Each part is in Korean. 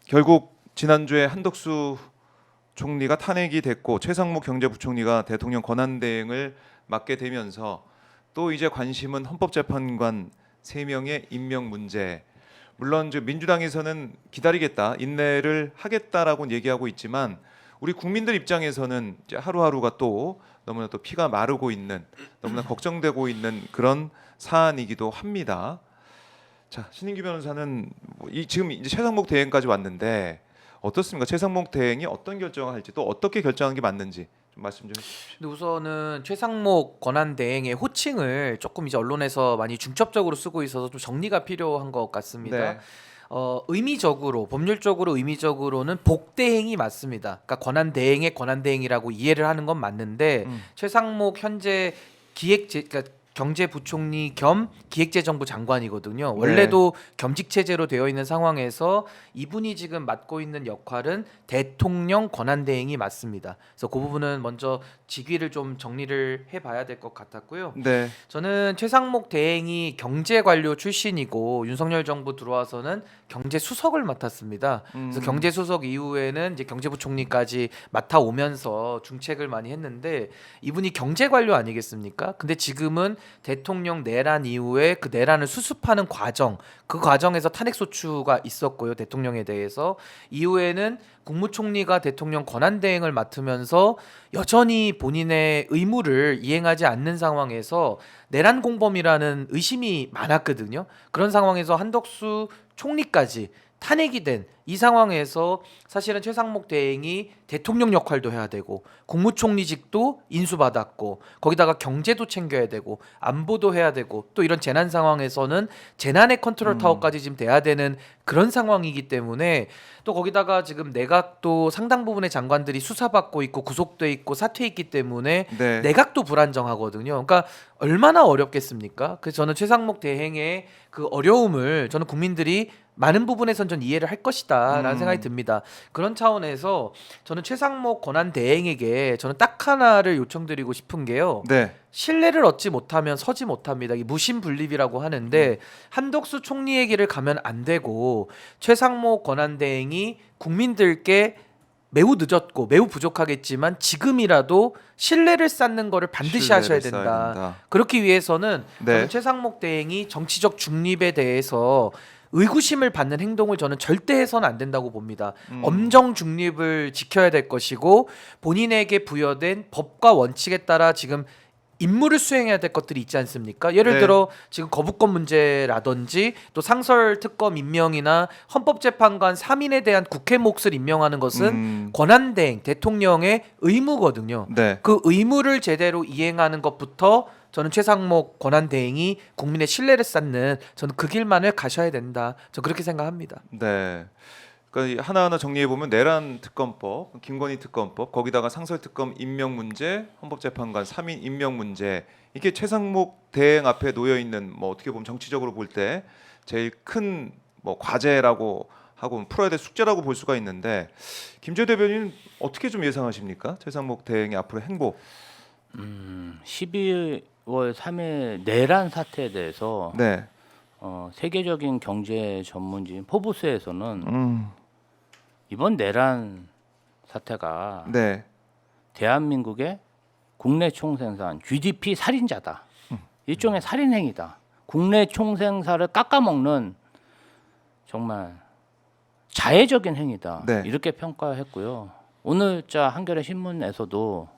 결국 지난주에 한덕수 총리가 탄핵이 됐고 최상목 경제부총리가 대통령 권한대행을 맡게 되면서 또 이제 관심은 헌법재판관 3명의 임명 문제. 물론 이제 민주당에서는 기다리겠다, 인내를 하겠다라고 얘기하고 있지만 우리 국민들 입장에서는 이제 하루하루가 또 너무나 또 피가 마르고 있는, 너무나 걱정되고 있는 그런 사안이기도 합니다. 자, 신인규 변호사는 지금 이제 최상목 대행까지 왔는데 어떻습니까? 최상목 대행이 어떤 결정을 할지, 또 어떻게 결정하는 게 맞는지 좀 말씀 좀 해주십시오. 근데 우선은 최상목 권한대행의 호칭을 조금 이제 언론에서 많이 중첩적으로 쓰고 있어서 좀 정리가 필요한 것 같습니다. 네. 의미적으로, 법률적으로 의미적으로는 복대행이 맞습니다. 그러니까 권한대행의 권한대행이라고 이해를 하는 건 맞는데 최상목 현재 그러니까 경제부총리 겸 기획재정부 장관이거든요. 원래도 겸직 체제로 되어 있는 상황에서 이분이 지금 맡고 있는 역할은 대통령 권한대행이 맞습니다. 그래서 그 부분은 먼저 직위를 좀 정리를 해봐야 될 것 같았고요. 네. 저는 최상목 대행이 경제관료 출신이고 윤석열 정부 들어와서는 경제수석을 맡았습니다. 그래서 경제수석 이후에는 이제 경제부총리까지 맡아오면서 중책을 많이 했는데 이분이 경제관료 아니겠습니까? 근데 지금은 대통령 내란 이후에 그 내란을 수습하는 과정, 그 과정에서 탄핵소추가 있었고요. 대통령에 대해서 이후에는 국무총리가 대통령 권한대행을 맡으면서 여전히 본인의 의무를 이행하지 않는 상황에서 내란 공범이라는 의심이 많았거든요. 그런 상황에서 한덕수 총리까지 탄핵이 된 이 상황에서 사실은 최상목 대행이 대통령 역할도 해야 되고 국무총리직도 인수받았고 거기다가 경제도 챙겨야 되고 안보도 해야 되고 또 이런 재난 상황에서는 재난의 컨트롤 타워까지 지금 돼야 되는 그런 상황이기 때문에 또 거기다가 지금 내각도 상당 부분의 장관들이 수사받고 있고 구속돼 있고 사퇴했기 때문에 네. 내각도 불안정하거든요. 그러니까 얼마나 어렵겠습니까? 그래서 저는 최상목 대행의 그 어려움을 저는 국민들이 많은 부분에선 전 이해를 할 것이다라는 생각이 듭니다. 그런 차원에서 저는 최상목 권한대행에게 저는 딱 하나를 요청드리고 싶은 게요. 네. 신뢰를 얻지 못하면 서지 못합니다. 이 무신분립이라고 하는데 한덕수 총리의 길을 가면 안 되고 최상목 권한대행이 국민들께 매우 늦었고 매우 부족하겠지만 지금이라도 신뢰를 쌓는 거를 반드시 하셔야 신뢰를 된다. 쌓아야 된다. 그렇기 위해서는 네. 저는 최상목 대행이 정치적 중립에 대해서 의구심을 받는 행동을 저는 절대 해서는 안 된다고 봅니다. 엄정 중립을 지켜야 될 것이고 본인에게 부여된 법과 원칙에 따라 지금 임무를 수행해야 될 것들이 있지 않습니까? 예를 네. 들어 지금 거부권 문제라든지 또 상설특검 임명이나 헌법재판관 3인에 대한 국회 몫을 임명하는 것은 권한대행, 대통령의 의무거든요. 네. 그 의무를 제대로 이행하는 것부터 저는 최상목 권한대행이 국민의 신뢰를 쌓는 저는 그 길만을 가셔야 된다. 저는 그렇게 생각합니다. 네. 그러니까 하나하나 정리해 보면 내란 특검법, 김건희 특검법, 거기다가 상설 특검 임명 문제, 헌법재판관 3인 임명 문제, 이게 최상목 대행 앞에 놓여 있는 뭐 어떻게 보면 정치적으로 볼 때 제일 큰 뭐 과제라고 하고 풀어야 될 숙제라고 볼 수가 있는데 김재 대변인 어떻게 좀 예상하십니까? 최상목 대행의 앞으로 행보. 12월 3일 내란 사태에 대해서 네. 세계적인 경제 전문지인 포브스에서는 이번 내란 사태가 네. 대한민국의 국내 총생산 GDP 살인자다. 일종의 살인 행위다. 국내 총생산을 깎아먹는 정말 자해적인 행위다. 네. 이렇게 평가했고요. 오늘자 한겨레 신문에서도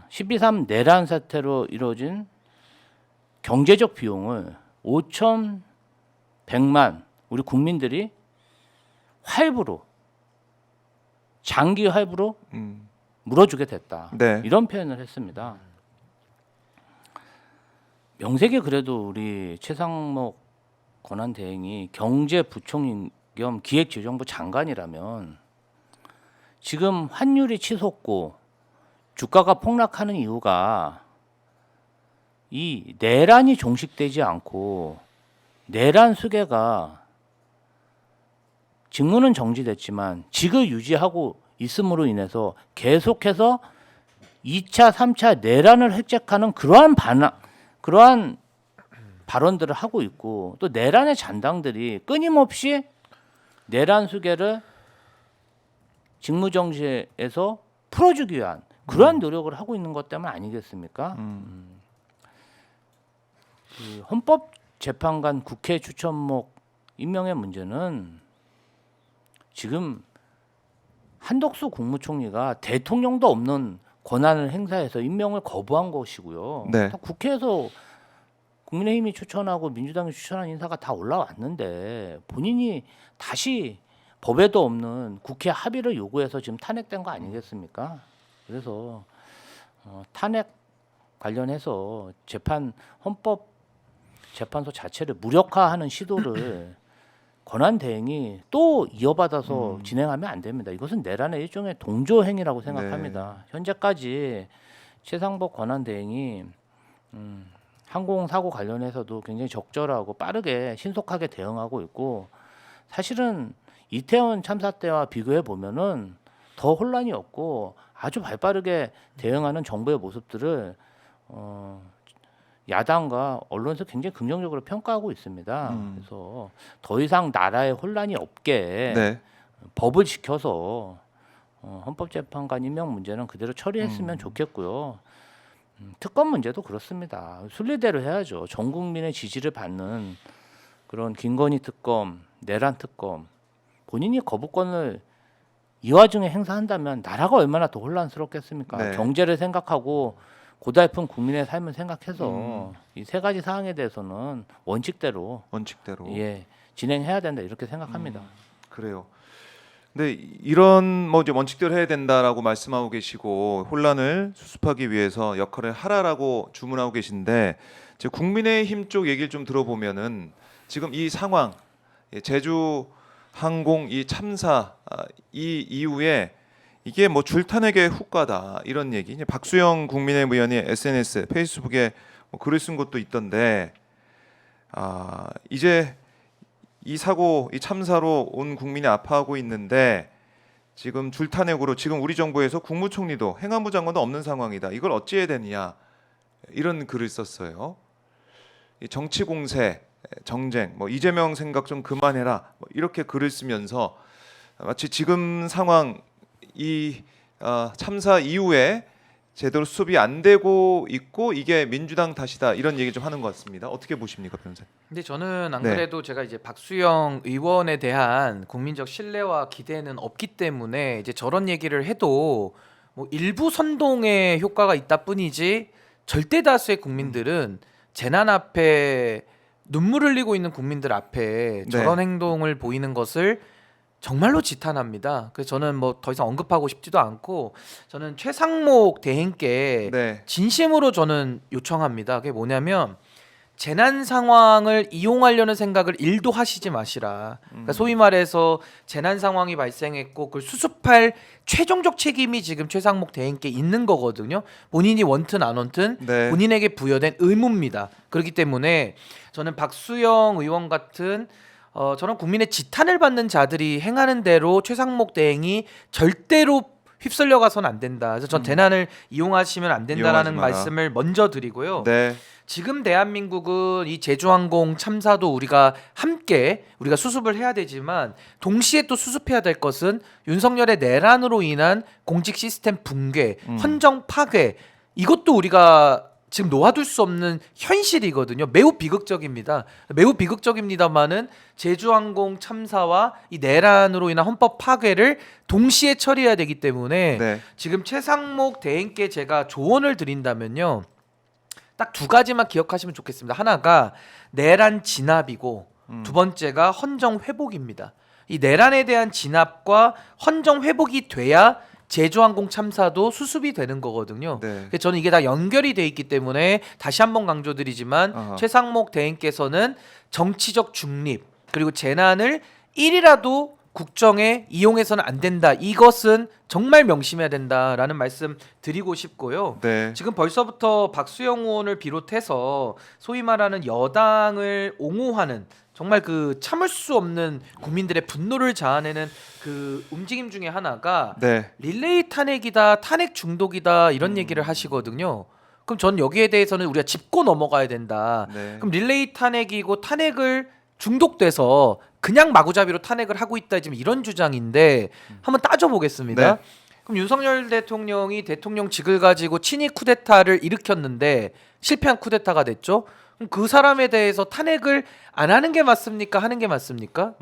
12.3 내란 사태로 이루어진 경제적 비용을 5,100만 우리 국민들이 할부로 장기 할부로 물어주게 됐다. 네. 이런 표현을 했습니다. 명색이 그래도 우리 최상목 권한대행이 경제부총리 겸 기획재정부 장관이라면 지금 환율이 치솟고 주가가 폭락하는 이유가 이 내란이 종식되지 않고 내란 수계가 직무는 정지됐지만 직을 유지하고 있음으로 인해서 계속해서 2차, 3차 내란을 획책하는 그러한 발언들을 하고 있고 또 내란의 잔당들이 끊임없이 내란 수계를 직무정지에서 풀어주기 위한 그러한 노력을 하고 있는 것 때문 아니겠습니까? 그 헌법재판관 국회 추천목 임명의 문제는 지금 한덕수 국무총리가 대통령도 없는 권한을 행사해서 임명을 거부한 것이고요. 네. 다 국회에서 국민의힘이 추천하고 민주당이 추천한 인사가 다 올라왔는데 본인이 다시 법에도 없는 국회 합의를 요구해서 지금 탄핵된 거 아니겠습니까? 그래서 탄핵 관련해서 헌법재판소 자체를 무력화하는 시도를 권한대행이 또 이어받아서 진행하면 안 됩니다. 이것은 내란의 일종의 동조 행위라고 생각합니다. 현재까지 최상복 권한대행이 항공사고 관련해서도 굉장히 적절하고 빠르게 신속하게 대응하고 있고 사실은 이태원 참사 때와 비교해 보면은 더 혼란이 없고 아주 발빠르게 대응하는 정부의 모습들을 야당과 언론에서 굉장히 긍정적으로 평가하고 있습니다. 그래서 더 이상 나라에 혼란이 없게 네. 법을 지켜서 헌법재판관 임명 문제는 그대로 처리했으면 좋겠고요. 특검 문제도 그렇습니다. 순리대로 해야죠. 전 국민의 지지를 받는 그런 김건희 특검, 내란 특검 본인이 거부권을 이 와중에 행사한다면 나라가 얼마나 더 혼란스럽겠습니까? 네. 경제를 생각하고 고달픈 국민의 삶을 생각해서 이 세 가지 사항에 대해서는 원칙대로 예, 진행해야 된다 이렇게 생각합니다. 그래요. 근데 이런 뭐 이제 원칙대로 해야 된다라고 말씀하고 계시고 혼란을 수습하기 위해서 역할을 하라라고 주문하고 계신데 이제 국민의힘 쪽 얘기를 좀 들어보면은 지금 이 상황 제주 항공 이 참사 이 이후에 이게 뭐 줄탄핵의 후과다 이런 얘기. 이제 박수영 국민의힘 의원이 SNS 페이스북에 뭐 글을 쓴 것도 있던데 이제 이 사고 이 참사로 온 국민이 아파하고 있는데 지금 줄탄핵으로 지금 우리 정부에서 국무총리도 행안부 장관도 없는 상황이다. 이걸 어찌해야 되느냐 이런 글을 썼어요. 이 정치 공세, 정쟁, 뭐 이재명 생각 좀 그만해라 뭐 이렇게 글을 쓰면서 마치 지금 상황 이 참사 이후에 제대로 수습이 안 되고 있고 이게 민주당 탓이다 이런 얘기 좀 하는 것 같습니다. 어떻게 보십니까, 변호사님? 근데 저는 안 네. 그래도 제가 이제 박수영 의원에 대한 국민적 신뢰와 기대는 없기 때문에 이제 저런 얘기를 해도 뭐 일부 선동의 효과가 있다 뿐이지 절대 다수의 국민들은 재난 앞에 눈물 흘리고 있는 국민들 앞에 저런 행동을 보이는 것을 정말로 지탄합니다. 그래서 저는 뭐 더 이상 언급하고 싶지도 않고 저는 최상목 대행께 네. 진심으로 저는 요청합니다. 그게 뭐냐면 재난 상황을 이용하려는 생각을 1도 하시지 마시라. 그러니까 소위 말해서 재난 상황이 발생했고 그걸 수습할 최종적 책임이 지금 최상목 대행께 있는 거거든요. 본인이 원튼 안 원튼 네. 본인에게 부여된 의무입니다. 그렇기 때문에 저는 박수영 의원 같은 저런 국민의 지탄을 받는 자들이 행하는 대로 최상목 대행이 절대로 휩쓸려 가서는 안 된다. 그래서 전 재난을 이용하시면 안 된다라는 이용하지 마라. 말씀을 먼저 드리고요. 네. 지금 대한민국은 이 제주항공 참사도 우리가 함께 우리가 수습을 해야 되지만 동시에 또 수습해야 될 것은 윤석열의 내란으로 인한 공직 시스템 붕괴, 헌정 파괴 이것도 우리가 지금 놓아둘 수 없는 현실이거든요. 매우 비극적입니다. 매우 비극적입니다만은 제주항공 참사와 이 내란으로 인한 헌법 파괴를 동시에 처리해야 되기 때문에 네. 지금 최상목 대행께 제가 조언을 드린다면요. 딱 두 가지만 기억하시면 좋겠습니다. 하나가 내란 진압이고 두 번째가 헌정 회복입니다. 이 내란에 대한 진압과 헌정 회복이 돼야 제주항공 참사도 수습이 되는 거거든요. 네. 그래서 저는 이게 다 연결이 돼 있기 때문에 다시 한번 강조드리지만 아하. 최상목 대행께서는 정치적 중립 그리고 재난을 1이라도 국정에 이용해서는 안 된다. 이것은 정말 명심해야 된다라는 말씀 드리고 싶고요. 네. 지금 벌써부터 박수영 의원을 비롯해서 소위 말하는 여당을 옹호하는 정말 그 참을 수 없는 국민들의 분노를 자아내는 그 움직임 중에 하나가 네. 릴레이 탄핵이다, 탄핵 중독이다 이런 얘기를 하시거든요. 그럼 전 여기에 대해서는 우리가 짚고 넘어가야 된다. 네. 그럼 릴레이 탄핵이고 탄핵을 중독돼서 그냥 마구잡이로 탄핵을 하고 있다 지금 이런 주장인데 한번 따져보겠습니다. 네. 그럼 윤석열 대통령이 대통령직을 가지고 친위 쿠데타를 일으켰는데 실패한 쿠데타가 됐죠. 그럼 그 사람에 대해서 탄핵을 안 하는 게 맞습니까? 하는 게 맞습니까?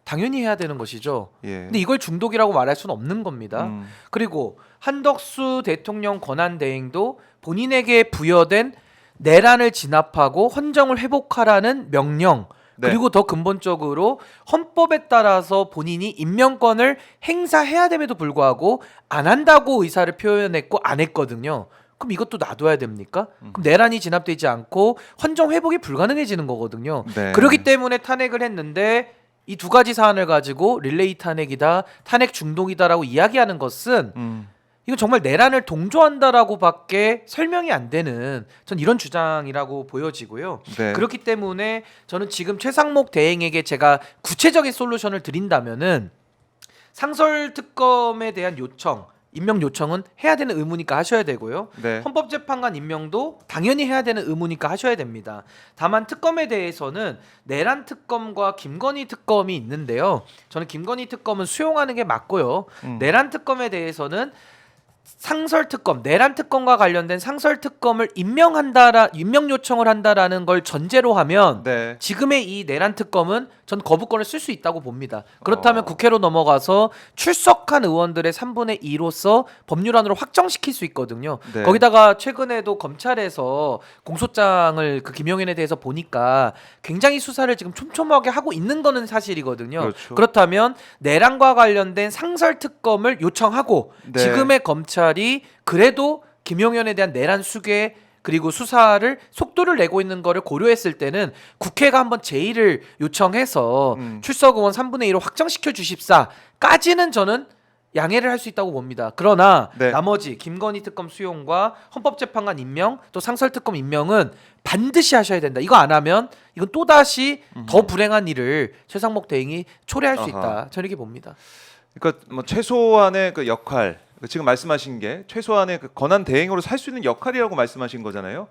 당연히 해야 되는 것이죠. 예. 근데 이걸 중독이라고 말할 수는 없는 겁니다. 음. 그리고 한덕수 대통령 권한 대행도 본인에게 부여된 내란을 진압하고 헌정을 회복하라는 명령, 네. 그리고 더 근본적으로 헌법에 따라서 본인이 임명권을 행사해야 됨에도 불구하고 안 한다고 의사를 표현했고 안 했거든요. 그럼 이것도 놔둬야 됩니까? 그럼 내란이 진압되지 않고 헌정 회복이 불가능해지는 거거든요. 네. 그렇기 때문에 탄핵을 했는데 이 두 가지 사안을 가지고 릴레이 탄핵이다, 탄핵 중독이다라고 이야기하는 것은 이건 정말 내란을 동조한다라고밖에 설명이 안 되는 전 이런 주장이라고 보여지고요. 네. 그렇기 때문에 저는 지금 최상목 대행에게 제가 구체적인 솔루션을 드린다면은 상설 특검에 대한 요청, 임명 요청은 해야 되는 의무니까 하셔야 되고요. 네. 헌법재판관 임명도 당연히 해야 되는 의무니까 하셔야 됩니다. 다만 특검에 대해서는 내란 특검과 김건희 특검이 있는데요. 저는 김건희 특검은 수용하는 게 맞고요. 내란 특검에 대해서는 상설 특검, 내란 특검과 관련된 상설 특검을 임명 요청을 한다라는 걸 전제로 하면 네. 지금의 이 내란 특검은 전 거부권을 쓸 수 있다고 봅니다. 그렇다면 어. 국회로 넘어가서 출석한 의원들의 3분의 2로서 법률안으로 확정시킬 수 있거든요. 네. 거기다가 최근에도 검찰에서 공소장을 그 김용현에 대해서 보니까 굉장히 수사를 지금 촘촘하게 하고 있는 거는 사실이거든요. 그렇죠. 그렇다면 내란과 관련된 상설 특검을 요청하고 네. 지금의 검찰이 그래도 김용현에 대한 내란 수괴 그리고 수사를 속도를 내고 있는 거를 고려했을 때는 국회가 한번 제의를 요청해서 출석 의원 3분의 1을 확정시켜 주십사까지는 저는 양해를 할 수 있다고 봅니다. 그러나 네. 나머지 김건희 특검 수용과 헌법재판관 임명 또 상설특검 임명은 반드시 하셔야 된다. 이거 안 하면 이건 또다시 더 불행한 일을 최상목 대행이 초래할 수 아하. 있다. 저는 이렇게 봅니다. 그러니까 뭐 최소한의 그 역할, 지금 말씀하신 게 최소한의 그 권한 대행으로 살 수 있는 역할이라고 말씀하신 거잖아요.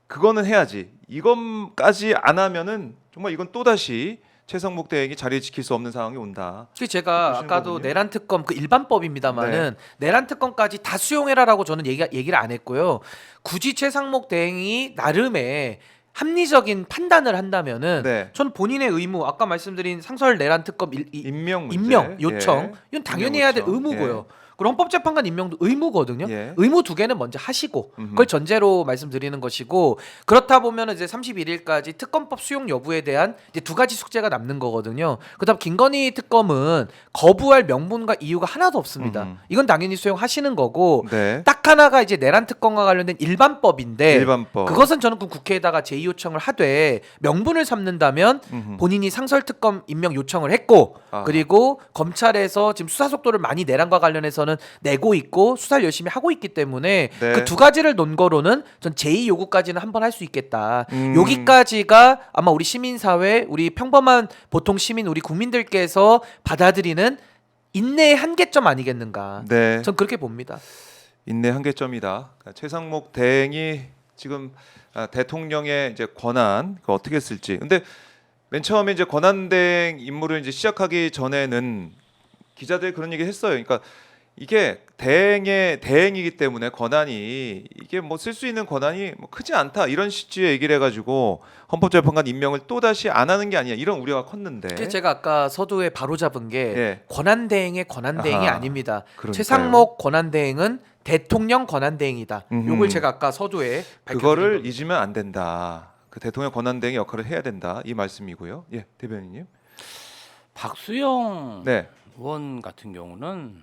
그거는 해야지. 이것까지 안 하면은 정말 이건 또 다시 최상목 대행이 자리를 지킬 수 없는 상황이 온다. 그래서 제가 보시는 아까도 거군요. 내란 특검 그 일반법입니다만은 내란 특검까지 다 수용해라라고 저는 얘기를 안 했고요. 굳이 최상목 대행이 나름의 합리적인 판단을 한다면은 네. 전 본인의 의무 아까 말씀드린 상설 내란 특검 임명 문제. 임명 요청 예. 이건 당연히 임명 해야 될 요청. 의무고요. 그리고 헌법재판관 임명도 의무거든요. 예. 의무 두 개는 먼저 하시고 그걸 전제로 말씀드리는 것이고 그렇다 보면 이제 31일까지 특검법 수용 여부에 대한 이제 두 가지 숙제가 남는 거거든요. 그다음 김건희 특검은 거부할 명분과 이유가 하나도 없습니다. 이건 당연히 수용하시는 거고 네. 딱 하나가 이제 내란 특검과 관련된 일반법인데 일반법. 그것은 저는 그 국회에다가 제의 요청을 하되 명분을 삼는다면 본인이 상설 특검 임명 요청을 했고 아. 그리고 검찰에서 지금 수사 속도를 많이 내란과 관련해서는 내고 있고 수사를 열심히 하고 있기 때문에 네. 그 두 가지를 논거로는 전 제2 요구까지는 한번 할 수 있겠다. 음. 여기까지가 아마 우리 시민사회, 우리 평범한 보통 시민, 우리 국민들께서 받아들이는 인내의 한계점 아니겠는가. 네. 전 그렇게 봅니다. 인내 한계점이다. 그러니까 최상목 대행이 지금 대통령의 이제 권한 그거 어떻게 쓸지. 근데 맨 처음에 이제 권한 대행 임무를 이제 시작하기 전에는 기자들이 그런 얘기 했어요. 그러니까 이게 대행이기 때문에 권한이 이게 뭐 쓸 수 있는 권한이 뭐 크지 않다 이런 식의 얘기를 해가지고 헌법재판관 임명을 또 다시 안 하는 게 아니야 이런 우려가 컸는데. 그래서 제가 아까 서두에 바로 잡은 게 예. 권한대행의 권한대행이 아하. 아닙니다. 그러니까요. 최상목 권한대행은 대통령 권한대행이다. 요걸 제가 아까 서두에 그거를 밝혀드린 잊으면 안 된다. 그 대통령 권한 대행의 역할을 해야 된다 이 말씀이고요. 예, 대변인님. 박수영 네. 의원 같은 경우는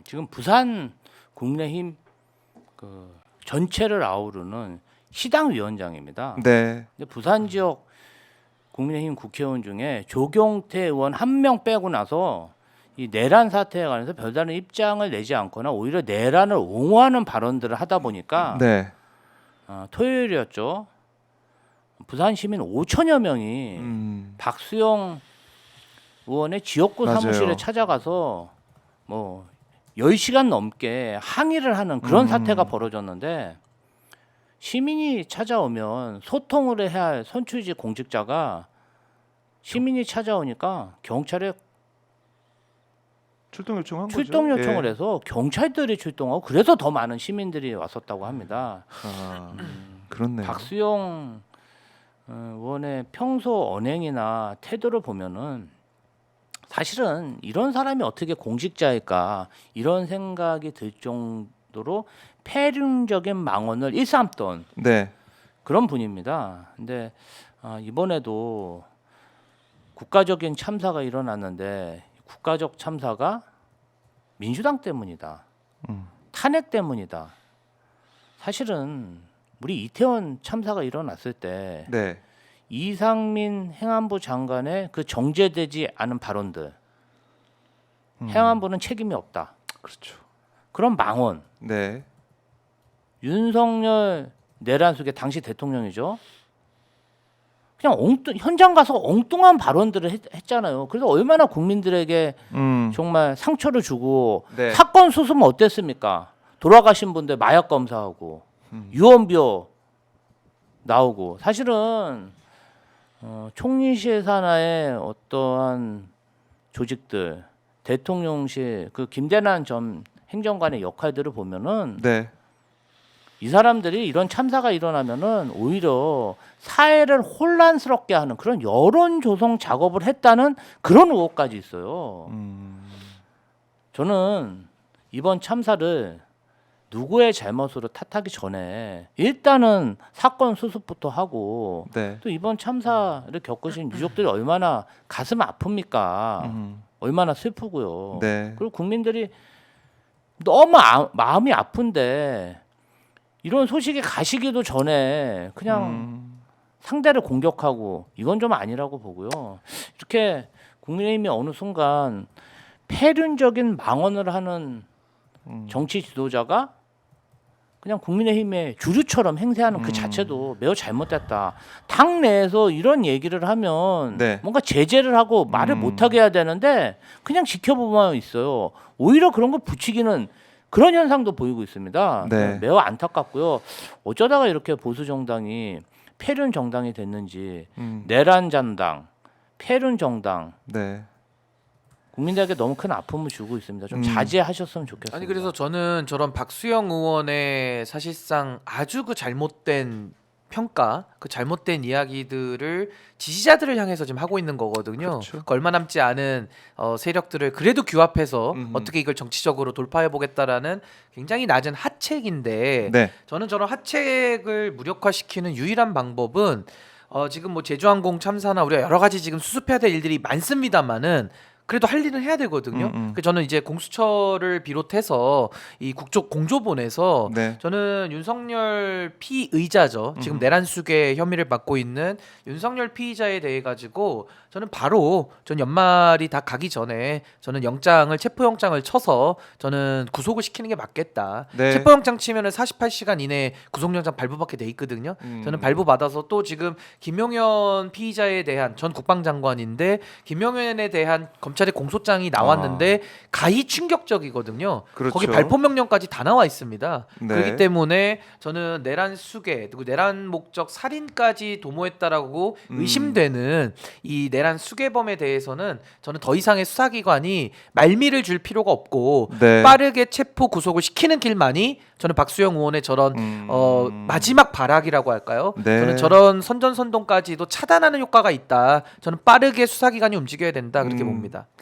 지금 부산 국민의힘 그 전체를 아우르는 시당 위원장입니다. 네. 근데 부산 지역 국민의힘 국회의원 중에 조경태 의원 한 명 빼고 나서 이 내란 사태에 관해서 별다른 입장을 내지 않거나 오히려 내란을 옹호하는 발언들을 하다 보니까 네. 토요일이었죠. 부산 시민 5천여 명이 박수영 의원의 지역구 맞아요. 사무실에 찾아가서 뭐 10시간 넘게 항의를 하는 그런 사태가 벌어졌는데 시민이 찾아오면 소통을 해야 할 선출직 공직자가 시민이 찾아오니까 경찰에 출동 요청한 출동 거죠. 요청을 예. 해서 경찰들이 출동하고 그래서 더 많은 시민들이 왔었다고 합니다. 아, 그렇네요. 박수영 의원의 평소 언행이나 태도를 보면은 사실은 이런 사람이 어떻게 공직자일까 이런 생각이 들 정도로 폐륜적인 망언을 일삼던 네. 그런 분입니다. 근데 이번에도 국가적인 참사가 일어났는데 국가적 참사가 민주당 때문이다. 탄핵 때문이다. 사실은 우리 이태원 참사가 일어났을 때 네. 이상민 행안부 장관의 그 정제되지 않은 발언들, 행안부는 책임이 없다. 그렇죠. 그런 망언, 네. 윤석열 내란 속에 당시 대통령이죠. 그냥 현장 가서 엉뚱한 발언들을 했잖아요. 그래서 얼마나 국민들에게 정말 상처를 주고 네. 사건 수습은 어땠습니까? 돌아가신 분들 마약 검사하고 유언비어 나오고 사실은 총리실 산하의 어떠한 조직들, 대통령실 그 김대남 전 행정관의 역할들을 보면은 네. 이 사람들이 이런 참사가 일어나면은 오히려 사회를 혼란스럽게 하는 그런 여론 조성 작업을 했다는 그런 의혹까지 있어요. 저는 이번 참사를 누구의 잘못으로 탓하기 전에 일단은 사건 수습부터 하고 네. 또 이번 참사를 겪으신 유족들이 얼마나 가슴 아픕니까? 얼마나 슬프고요. 네. 그리고 국민들이 너무 마음이 아픈데 이런 소식이 가시기도 전에 그냥 상대를 공격하고 이건 좀 아니라고 보고요. 이렇게 국민의힘이 어느 순간 폐륜적인 망언을 하는 정치 지도자가 그냥 국민의힘의 주류처럼 행세하는 그 자체도 매우 잘못됐다. 당 내에서 이런 얘기를 하면 네. 뭔가 제재를 하고 말을 못하게 해야 되는데 그냥 지켜보만 있어요. 오히려 그런 걸 부추기는 그런 현상도 보이고 있습니다. 네. 매우 안타깝고요. 어쩌다가 이렇게 보수 정당이 폐륜 정당이 됐는지 내란 정당, 폐륜 정당 네. 국민들에게 너무 큰 아픔을 주고 있습니다. 좀 자제하셨으면 좋겠습니다. 아니 그래서 저는 저런 박수영 의원의 사실상 아주 그 잘못된 평가, 그 잘못된 이야기들을 지지자들을 향해서 지금 하고 있는 거거든요. 그렇죠. 그러니까 얼마 남지 않은 세력들을 그래도 규합해서 어떻게 이걸 정치적으로 돌파해 보겠다라는 굉장히 낮은 하책인데 네. 저는 저런 하책을 무력화시키는 유일한 방법은 지금 뭐 제주항공 참사나 우리가 여러 가지 지금 수습해야 될 일들이 많습니다만은 그래도 할 일은 해야 되거든요. 그래서 저는 이제 공수처를 비롯해서 이 국적 공조본에서 네. 저는 윤석열 피의자죠. 지금 내란 수괴 혐의를 받고 있는 윤석열 피의자에 대해 가지고 저는 바로 전 연말이 다 가기 전에 저는 체포영장을 쳐서 저는 구속을 시키는 게 맞겠다. 네. 체포영장 치면은 48시간 이내에 구속영장 발부받게 돼 있거든요. 저는 발부받아서 또 지금 김용현 피의자에 대한 전 국방장관인데 김용현에 대한 검찰의 공소장이 나왔는데 가히 충격적이거든요. 그렇죠. 거기 발포 명령까지 다 나와 있습니다. 네. 그렇기 때문에 저는 내란 수괴 그리고 내란 목적 살인까지 도모했다라고 의심되는 이 내란 수괴범에 대해서는 저는 더 이상의 수사기관이 말미를 줄 필요가 없고 네. 빠르게 체포 구속을 시키는 길만이 저는 박수영 의원의 저런 마지막 발악이라고 할까요? 네. 저는 저런 선전선동까지도 차단하는 효과가 있다. 저는 빠르게 수사기관이 움직여야 된다 그렇게 봅니다.